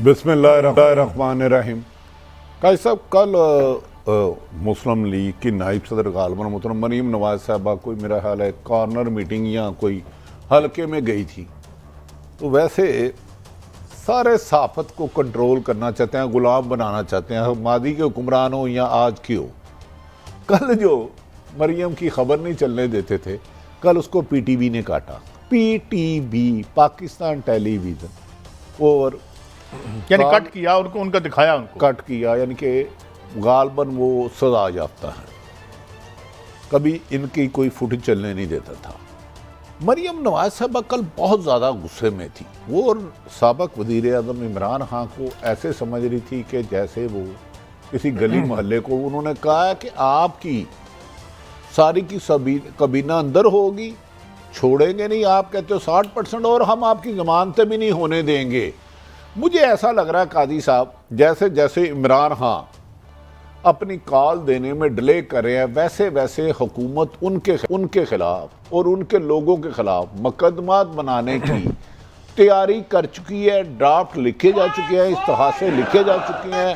बिस्मिल्लाहिर्रहमानिर्रहीम। काजी साहब, कल मुस्लिम लीग की नायब सदर गालिबन मोहतरम मरीम नवाज साहबा कोई मेरा ख्याल है कॉर्नर मीटिंग या कोई हल्के में गई थी। तो वैसे सारे सहाफ़त को कंट्रोल करना चाहते हैं, गुलाम बनाना चाहते हैं, मादी के हुक्मरान हो या आज की हो। कल जो मरीम की खबर नहीं चलने देते थे, कल उसको पीटीवी ने काटा। पीटीवी, पाकिस्तान टेलीविज़न, और यानी कट किया उनको, उनका दिखाया उनको, कट किया, यानी कि गालबन वो सजा याफ्ता है। कभी इनकी कोई फुटेज चलने नहीं देता था। मरीम नवाज साहबा कल बहुत ज़्यादा गुस्से में थी। वो और साबिक़ वज़ीर आज़म इमरान खान को ऐसे समझ रही थी कि जैसे वो किसी गली मोहल्ले को, उन्होंने कहा कि आपकी सारी की सभी कबीना अंदर होगी, छोड़ेंगे नहीं। आप कहते हो 60% और हम आपकी ज़मानतें भी नहीं होने देंगे। मुझे ऐसा लग रहा है काजी साहब, जैसे जैसे इमरान खान अपनी कॉल देने में डिले कर रहे हैं, वैसे वैसे हुकूमत उनके खिलाफ और उनके लोगों के खिलाफ मुकदमात बनाने की तैयारी कर चुकी है। ड्राफ्ट लिखे जा चुके हैं, इस्तिहासे लिखे जा चुके हैं,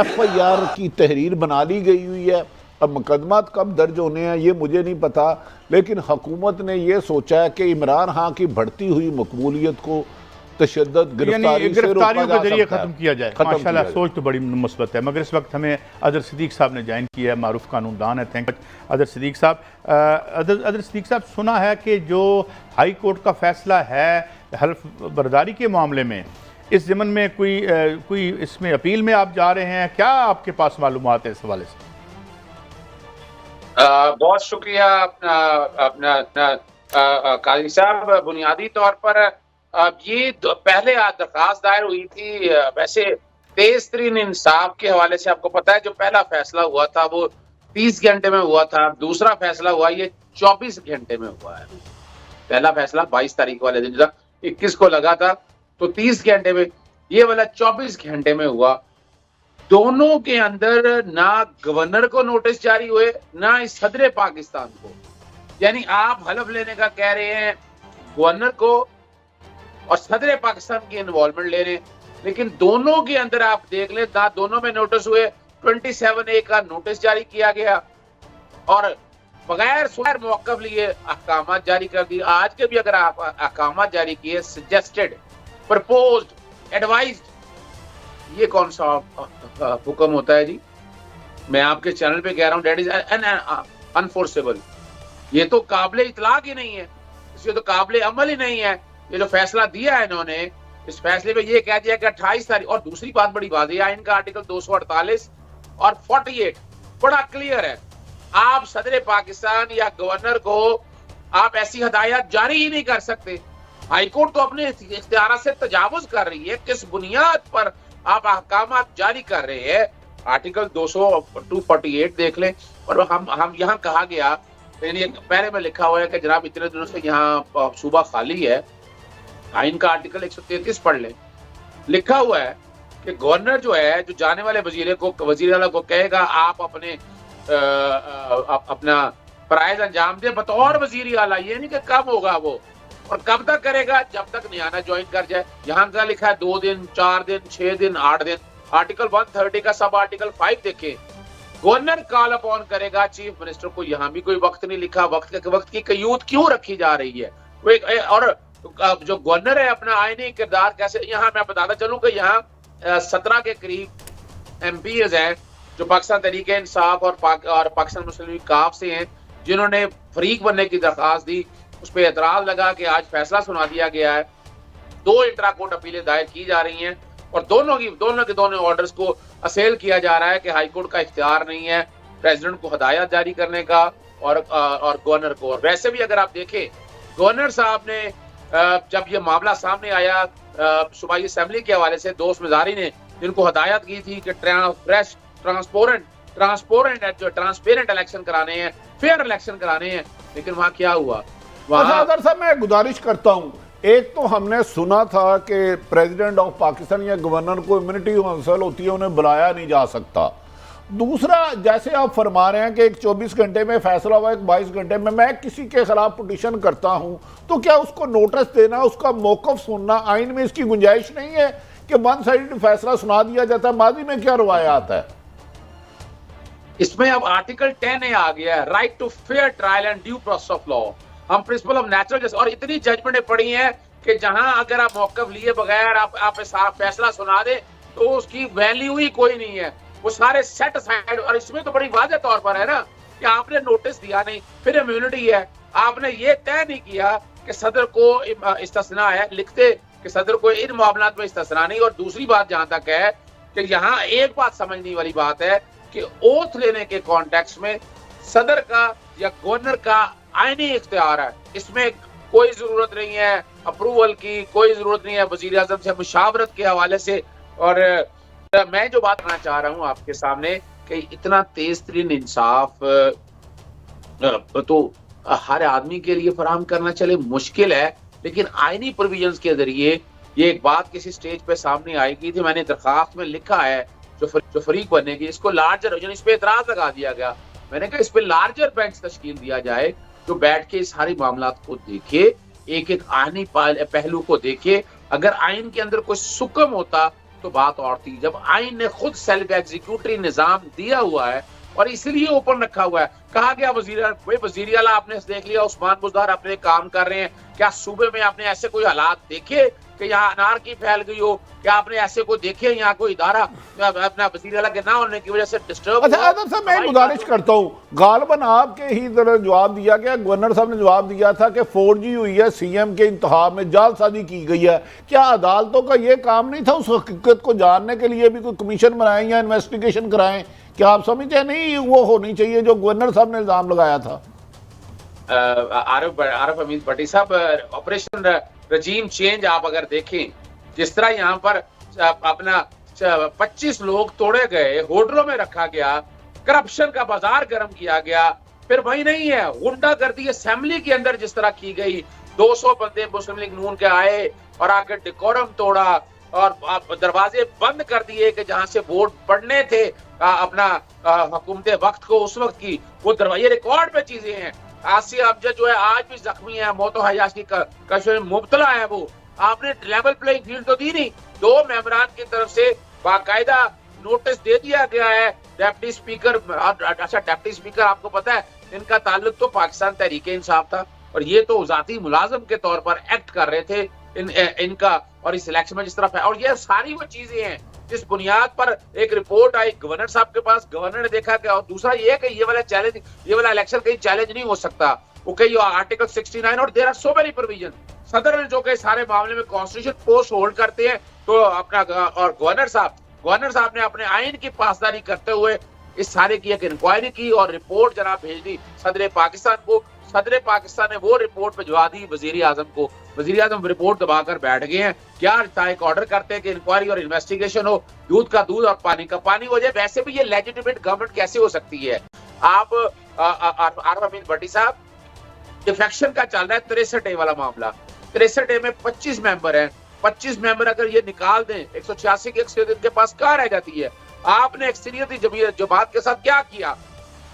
FIR की तहरीर बना ली गई हुई है। अब मुकदमात कब दर्ज होने हैं ये मुझे नहीं पता, लेकिन हुकूमत ने यह सोचा है कि इमरान खान की बढ़ती हुई मकबूलियत को तशद्दुद गिरफ्तारियों के जरिए खत्म किया जाए। माशाल्लाह, सोच तो बड़ी मुस्बत है। मगर इस वक्त हमें अदर सिद्दीक साहब ने ज्वाइन किया है, मारूफ कानूनदान है। थैंक अदर सिद्दीक साहब। अदर सिद्दीक साहब, सुना है कि जो हाई कोर्ट का फैसला है हल्फ बर्दारी के मामले में, इस ज़मन में कोई इसमें अपील में आप जा रहे हैं, क्या आपके पास मालूमात है इस हवाले से? बहुत शुक्रिया अपना काजी साहब। बुनियादी तौर पर ये पहले दरखास्त दायर हुई थी। वैसे तेज तरीन इंसाफ के हवाले से आपको पता है, जो पहला फैसला हुआ था वो 30 घंटे में हुआ था। दूसरा फैसला हुआ ये 24 घंटे में हुआ है। पहला फैसला 22 तारीख वाले दिन था, 21 को लगा था, तो 30 घंटे में, ये वाला 24 घंटे में हुआ। दोनों के अंदर ना गवर्नर को नोटिस जारी हुए, ना इस सदर पाकिस्तान को। यानी आप हलफ लेने का कह रहे हैं गवर्नर को और सदर पाकिस्तान की इन्वॉल्वमेंट ले रहे हैं, लेकिन दोनों के अंदर आप देख लें, ना दोनों में नोटिस हुए। 27A का नोटिस जारी किया गया और बगैर मौक़िफ़ लिए अहकाम जारी कर दिए। आज के भी अगर आप अहकाम जारी किए, सजेस्टेड, प्रपोज्ड, एडवाइज्ड, ये कौन सा हुक्म होता है जी? मैं आपके चैनल पे कह रहा हूँ, डेट इज अनफोर्सेबल। ये तो काबिल इतलाक ही नहीं है, इसमें तो काबिल अमल ही नहीं है। ये जो फैसला दिया है इन्होंने, इस फैसले में ये कह दिया कि 28 तारीख, और दूसरी बात बड़ी बात है, इनका आर्टिकल 248 और 48 बड़ा क्लियर है। आप सदर पाकिस्तान या गवर्नर को आप ऐसी हदायत जारी ही नहीं कर सकते। हाईकोर्ट तो अपने इख्तियार से तजावुज कर रही है। किस बुनियाद पर आप अहकाम जारी कर रहे हैं? आर्टिकल 248 देख लें। और हम यहाँ कहा गया, पहले में लिखा हुआ है कि जनाब इतने दिनों से यहाँ सूबा खाली है। आइन का आर्टिकल 133 पढ़ लें, लिखा हुआ है कि गवर्नर जो है, जो जाने वाले वजीर आला को कहेगा आप अपना फराइज अंजाम दे बतौर वजीर आला। ये नहीं कि कब होगा वो, और कब तक करेगा? जब तक नियाना ज्वाइन कर जाए। यहाँ का लिखा है 2 दिन, 4 दिन, 6 दिन, 8 दिन। आर्टिकल 130 का सब आर्टिकल 5 देखें, गवर्नर कॉल अपॉन करेगा चीफ मिनिस्टर को। यहाँ भी कोई वक्त नहीं लिखा। वक्त की कयूद क्यों रखी जा रही है? और जो गवर्नर है अपना आईनी किरदार कैसे, यहाँ मैं बताता चलूं कि यहाँ 17 के करीब MPs हैं जो पाकिस्तान तहरीक इंसाफ और पाकिस्तान मुस्लिम लीग काफ से हैं, जिन्होंने फरीक बनने की दरखास्त दी। उस पर एतराज लगा कि आज फैसला सुना दिया गया है। 2 इंट्रा कोर्ट अपीलें दायर की जा रही हैं और दोनों के दोनों ऑर्डर्स को असेल किया जा रहा है कि हाईकोर्ट का इख्तियार नहीं है प्रेसिडेंट को हदायत जारी करने का और गवर्नर को। और वैसे भी अगर आप देखें, गवर्नर साहब ने जब ये मामला सामने आया, सूबाई असेंबली के हवाले से दोस्त मिजारी ने जिनको हदायत की थी कि फ्रेश, ट्रांसपेरेंट इलेक्शन कराने हैं, फेयर इलेक्शन कराने हैं, लेकिन वहाँ क्या हुआ? अगर साहब मैं गुजारिश करता हूँ, एक तो हमने सुना था कि प्रेसिडेंट ऑफ पाकिस्तान या गवर्नर को इम्यूनिटी हासिल होती है, उन्हें बुलाया नहीं जा सकता। दूसरा, जैसे आप फरमा रहे हैं कि एक 24 घंटे में फैसला हुआ, एक 22 घंटे में, मैं किसी के खिलाफ पिटीशन करता हूं तो क्या उसको नोटिस देना, उसका मौकफ सुनना, आइन में इसकी गुंजाइश नहीं है कि वन साइड फैसला सुना दिया जाता है। माजी में क्या रवायात है? इसमें अब आर्टिकल 10A आ गया है, right to fair trial and due process of law. हम प्रिंसिपल ऑफ नेचुरल जस्टिस, और इतनी जजमेंटें पड़ी हैं कि जहां अगर आप मौकफ लिए बगैर आप फैसला सुना दे तो उसकी वैल्यू ही कोई नहीं है, वो सारे सेट असाइड। और इसमें तो बड़ी वाज़ेह तौर पर है ना कि आपने नोटिस दिया नहीं, फिर इम्यूनिटी है। आपने ये तय नहीं किया कि सदर को इस्तिस्ना है, लिखते कि सदर को इन मामलात में इस्तिस्ना नहीं। और दूसरी बात जहां तक है कि यहाँ एक बात समझने वाली बात है कि ओथ लेने के कॉन्टेक्स्ट में सदर का या गवर्नर का आईनी इख्तियार है, इसमें कोई जरूरत नहीं है अप्रूवल की, कोई जरूरत नहीं है वजीर आजम से मुशावरत के हवाले से। और मैं जो बात करना चाह रहा हूं आपके सामने कि इतना तेज तरीन इंसाफ तो हर आदमी के लिए फराहम करना चले मुश्किल है, लेकिन आईनी प्रोविजंस के जरिए ये एक बात किसी स्टेज पे सामने आएगी थी। मैंने दरखास्त में लिखा है जो फरीक बनेगी, इसको लार्जर, इस पे एतराज लगा दिया गया। मैंने कहा इस पे लार्जर बेंच तश्कील दिया जाए जो बैठ के इस सारी मामलात को देखे, एक एक आईनी पहलू को देखे। अगर आइन के अंदर कोई सुकम होता तो बात और थी। जब आइन ने खुद सेल्फ एग्जीक्यूटरी निजाम दिया हुआ है और इसलिए ओपन रखा हुआ है, कहा गया वजीर आला आपने देख लिया, उस्मान बुज़दार अपने काम कर रहे हैं, क्या सूबे में आपने ऐसे कोई हालात देखे कि यहाँ अनारकी फैल गई हो? क्या आपने ऐसे को देखे यहाँ कोई इदारा अपना वजीर आला के ना होने की वजह से डिस्टर्ब? अच्छा आदम साहब, मैं गुजारिश करता हूँ, गालबन आपके ही तरह जवाब दिया गया, गवर्नर साहब ने जवाब दिया था कि फौजी हुई है, सीएम के इंतखाब में जालसाजी की गई है। क्या अदालतों का ये काम नहीं था उस हकीकत को जानने के लिए भी कोई कमीशन बनाएं या इन्वेस्टिगेशन कराएं? क्या आप समझते हैं नहीं वो होनी चाहिए जो गवर्नर साहब ने इल्जाम लगाया था? आरिफ हमीद भट्टी साहब, ऑपरेशन रजीम चेंज आप अगर देखें, जिस तरह यहाँ पर अपना 25 लोग तोड़े गए, होटलों में रखा गया, करप्शन का बाजार गर्म किया गया, फिर वही नहीं है गुंडागर्दी असेंबली के अंदर जिस तरह की गई, 200 बंदे मुस्लिम लीग नून के आए और आके डिकोरम तोड़ा और दरवाजे बंद कर दिए कि जहां से वोट पड़ने थे अपना हुकूमत वक्त को उस वक्त की, वो दरवाजे रिकॉर्ड पे चीजें हैं। आसिया अमजद जो है आज भी जख्मी है, मौतो हयास की कश्फ में मुब्तला है। वो आपने लेवल प्लेइंग फील्ड तो दी नहीं। 2 मेंबरान की तरफ से बाकायदा नोटिस दे दिया गया है। डिप्टी स्पीकर, अच्छा डिप्टी स्पीकर आपको पता है इनका ताल्लुक तो पाकिस्तान तहरीक इंसाफ था और ये तो जाती मुलाजिम के तौर पर एक्ट कर रहे थे इनका, और इस इलेक्शन में जिस तरफ है। और ये सारी वो चीजें हैं जिस बुनियाद पर एक रिपोर्ट आई गवर्नर साहब के पास, गवर्नर ने देखा कि, और दूसरा ये कि ये वाला इलेक्शन कहीं चैलेंज नहीं हो सकता, वो कहीं आर्टिकल 69 और there are so many provision. सदर ने जो कि सारे मामले में कॉन्स्टिट्यूशन पोस्ट होल्ड करते हैं तो अपना, और गवर्नर साहब ने अपने आइन की पासदारी करते हुए इस सारे की एक इंक्वायरी की और रिपोर्ट जनाब भेज दी सदर पाकिस्तान को। सदर पाकिस्तान ने वो रिपोर्ट भिजवा दी वजीर आजम को। वजीर आजम रिपोर्ट दबाकर बैठ गए हैं। क्या एक ऑर्डर करते हैं कि इंक्वायरी और इन्वेस्टिगेशन हो, दूध का दूध और पानी का पानी हो जाए। वैसे भी ये लेजिटिमेट गवर्नमेंट कैसे हो सकती है? आप आरिफ हमीद भट्टी साहब, डिफेक्शन का चल रहा है 63A वाला मामला। 63A में 25 मेंबर हैं। 25 मेंबर अगर ये निकाल दें, 186 की अक्सरियत के पास कहाँ रह जाती है? आपने अक्सरियती जमात के साथ क्या किया?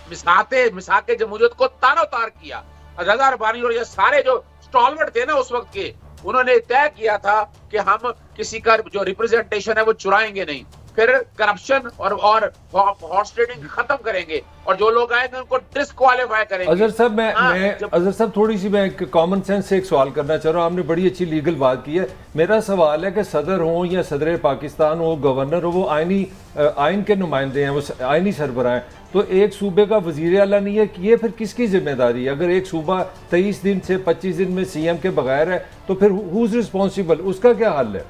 मिसाके जमहूरियत को तारो-तार किया। रजा रब्बानी और ये सारे जो स्टॉलवर्ड थे ना उस वक्त के, उन्होंने तय किया था कि हम किसी का जो रिप्रेजेंटेशन है वो चुराएंगे नहीं, फिर करप्शन और हॉर्स ट्रेडिंग खत्म करेंगे और जो लोग आएंगे उनको डिस्क्वालीफाई करेंगे। अजहर साहब, अजहर साहब थोड़ी सी मैं कॉमन सेंस से एक सवाल करना चाह रहा हूँ। आपने बड़ी अच्छी लीगल बात की है। मेरा सवाल है कि सदर हो या सदर पाकिस्तान हो, गवर्नर हो, वो आइन के नुमाइंदे हैं, वो आइनी सरबराह हैं, तो एक सूबे का वजीर आला नहीं है, ये फिर किसकी जिम्मेदारी है? अगर एक सूबा 23 दिन से 25 दिन में सीएम के बगैर है तो फिर हु इज रिस्पॉन्सिबल? उसका क्या हल है?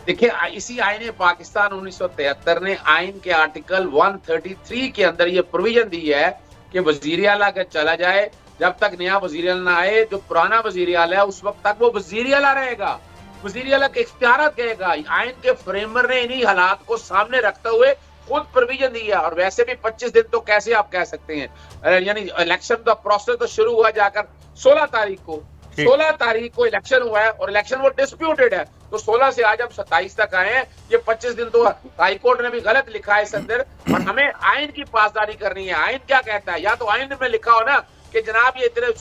देखिए, इसी आईन पाकिस्तान 1973 ने आइन के आर्टिकल 133 के अंदर ये प्रोविजन दी है कि वजीर आला अगर चला जाए, जब तक नया वजीर आला ना आए, जो पुराना वजीर आला है उस वक्त तक वो वजीर आला रहेगा, वजीर आला के इख्तियारात कहेगा। आइन के फ्रेमर ने इन्हीं हालात को सामने रखते हुए खुद प्रोविजन दी है। और वैसे भी 25 दिन तो कैसे आप कह सकते हैं, यानी इलेक्शन का प्रोसेस तो शुरू हुआ जाकर 16 तारीख को। 16 तारीख को इलेक्शन हुआ है और इलेक्शन वो डिस्प्यूटेड है, तो 16 से आज हम 27 तक आए हैं। ये 25 दिन तो हाईकोर्ट ने भी गलत लिखा है इस अंदर, और हमें आइन की पासदारी करनी है। आइन क्या कहता है? या तो आइन में लिखा हो ना कि जनाब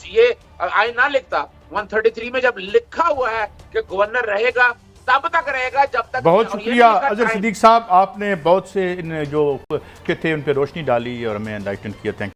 ये आइन ना लिखता, 133 में जब लिखा हुआ है कि गवर्नर रहेगा तब तक रहेगा जब तक। बहुत और ये शुक्रिया भी इसका अजहर टाइम- सिद्दीक साहब, आपने बहुत से इन जो के थे उन पे रोशनी डाली और हमें एनलाइटन किया। थैंक